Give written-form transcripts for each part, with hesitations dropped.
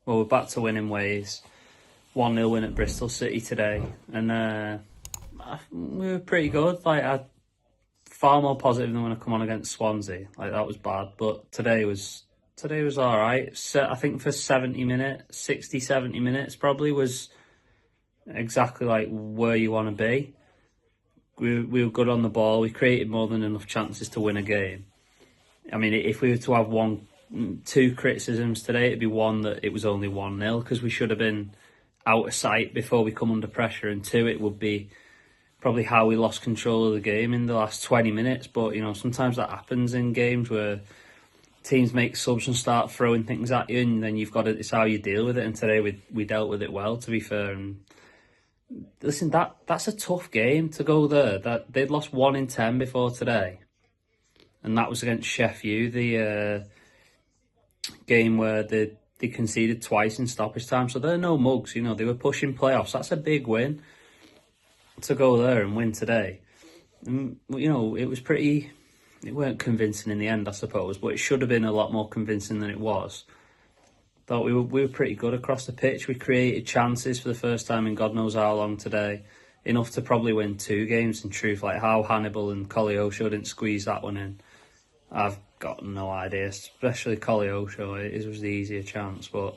Well, we're back to winning ways. 1-0 win at Bristol City today, and we were pretty good. Like, I far more positive than when I come on against Swansea. Like, that was bad, but today was all right. So, I think for 70 minutes, 60, 70 minutes probably was exactly like where you want to be. We were good on the ball. We created more than enough chances to win a game. I mean, if we were to have two criticisms today, it'd be one that it was only 1-0 because we should have been out of sight before we come under pressure, and two, it would be probably how we lost control of the game in the last 20 minutes. But, you know, sometimes that happens in games where teams make subs and start throwing things at you, and then it's how you deal with it. And today we dealt with it well, to be fair. And listen, that's a tough game to go there. That they'd lost 1 in 10 before today, and that was against Sheffield, the game where they conceded twice in stoppage time. So they're no mugs, you know. They were pushing playoffs. That's a big win to go there and win today. And, you know, it weren't convincing in the end, I suppose, but it should have been a lot more convincing than it was. Thought we were pretty good across the pitch. We created chances for the first time in God knows how long today. Enough to probably win 2 games, in truth. Like how Hannibal and Koleosho didn't squeeze that one in, I've got no idea. Especially Koleosho, it was the easier chance, but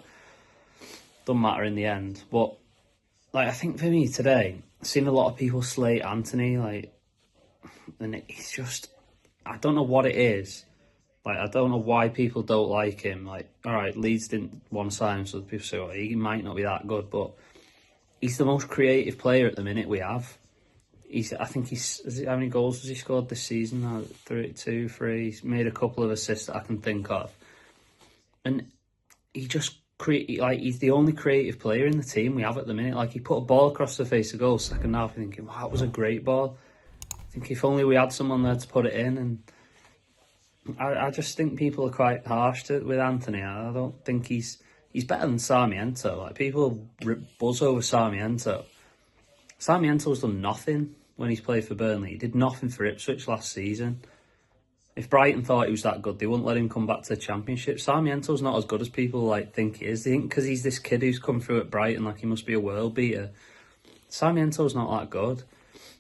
doesn't matter in the end. But like, I think for me today, I've seen a lot of people slate Anthony, like, and it's just, I don't know what it is. Like, I don't know why people don't like him. Like, all right, Leeds didn't want to sign him, so people say, well, he might not be that good, but he's the most creative player at the minute we have. How many goals has he scored this season? 2, 3. He's made a couple of assists that I can think of, and he just he's the only creative player in the team we have at the minute. Like, he put a ball across the face of goal second half, thinking, wow, that was a great ball. I think if only we had someone there to put it in. And I just think people are quite harsh with Anthony. I don't think he's better than Sarmiento. Like, people buzz over Sarmiento. Sarmiento's done nothing when he's played for Burnley. He did nothing for Ipswich last season. If Brighton thought he was that good, they wouldn't let him come back to the Championship. Sarmiento's not as good as people think he is. They think because he's this kid who's come through at Brighton, like he must be a world beater. Sarmiento's not that good.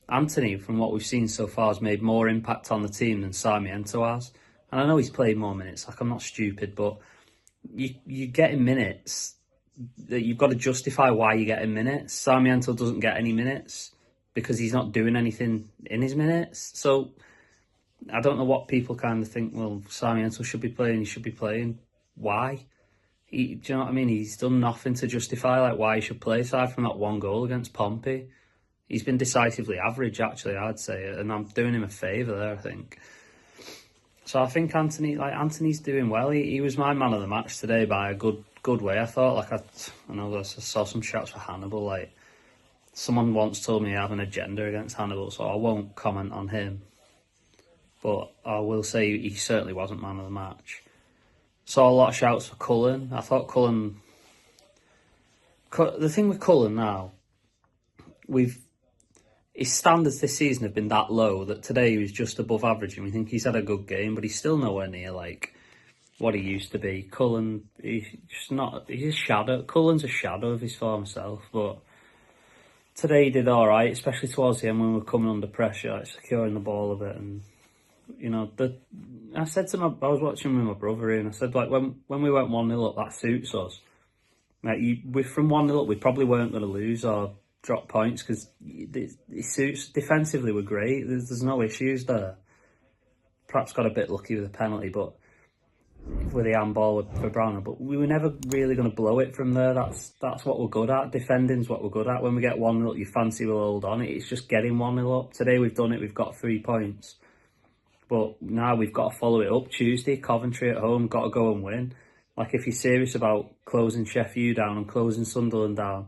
Anthony, from what we've seen so far, has made more impact on the team than Sarmiento has. And I know he's played more minutes. Like, I'm not stupid, but you getting minutes that you've got to justify why you're getting minutes. Sarmiento doesn't get any minutes because he's not doing anything in his minutes. So I don't know what people kind of think, well, Sarmiento should be playing, he should be playing. Why? Do you know what I mean? He's done nothing to justify why he should play, aside from that 1 goal against Pompey. He's been decisively average, actually, I'd say, and I'm doing him a favour there, I think. So I think Anthony's doing well. He was my man of the match today by a good way, I thought. I know I saw some shots for Hannibal. Like, someone once told me I have an agenda against Hannibal, so I won't comment on him. But I will say he certainly wasn't man of the match. Saw a lot of shouts for Cullen. I thought Cullen... The thing with Cullen now, his standards this season have been that low that today he was just above average, and we think he's had a good game, but he's still nowhere near what he used to be. Cullen, he's a shadow. Cullen's a shadow of his former self, but today he did all right, especially towards the end when we were coming under pressure, securing the ball a bit. And you know, I said to I was watching with my brother here, and I said, when we went 1-0 up, that suits us. From 1-0 up, we probably weren't going to lose or drop points because it suits. Defensively, we're great. There's no issues there. Perhaps got a bit lucky with the penalty, but with the handball for Brown, but we were never really going to blow it from there. That's what we're good at. Defending's what we're good at. When we get 1-0, you fancy we'll hold on. It's just getting 1-0 up. Today we've done it. We've got 3 points, but now we've got to follow it up. Tuesday, Coventry at home, got to go and win. Like, if you're serious about closing Sheffield down and closing Sunderland down,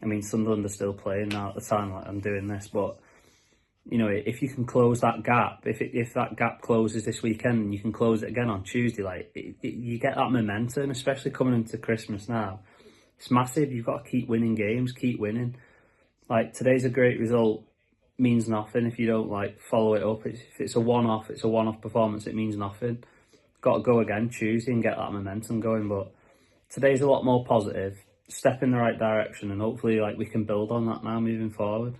I mean, Sunderland are still playing now at the time I'm doing this, but you know, if you can close that gap, if that gap closes this weekend and you can close it again on Tuesday, you get that momentum, especially coming into Christmas now. It's massive. You've got to keep winning games, keep winning. Like, today's a great result, means nothing if you don't follow it up. If it's a one-off, performance, it means nothing. Got to go again Tuesday and get that momentum going, but today's a lot more positive, step in the right direction, and hopefully like we can build on that now moving forward.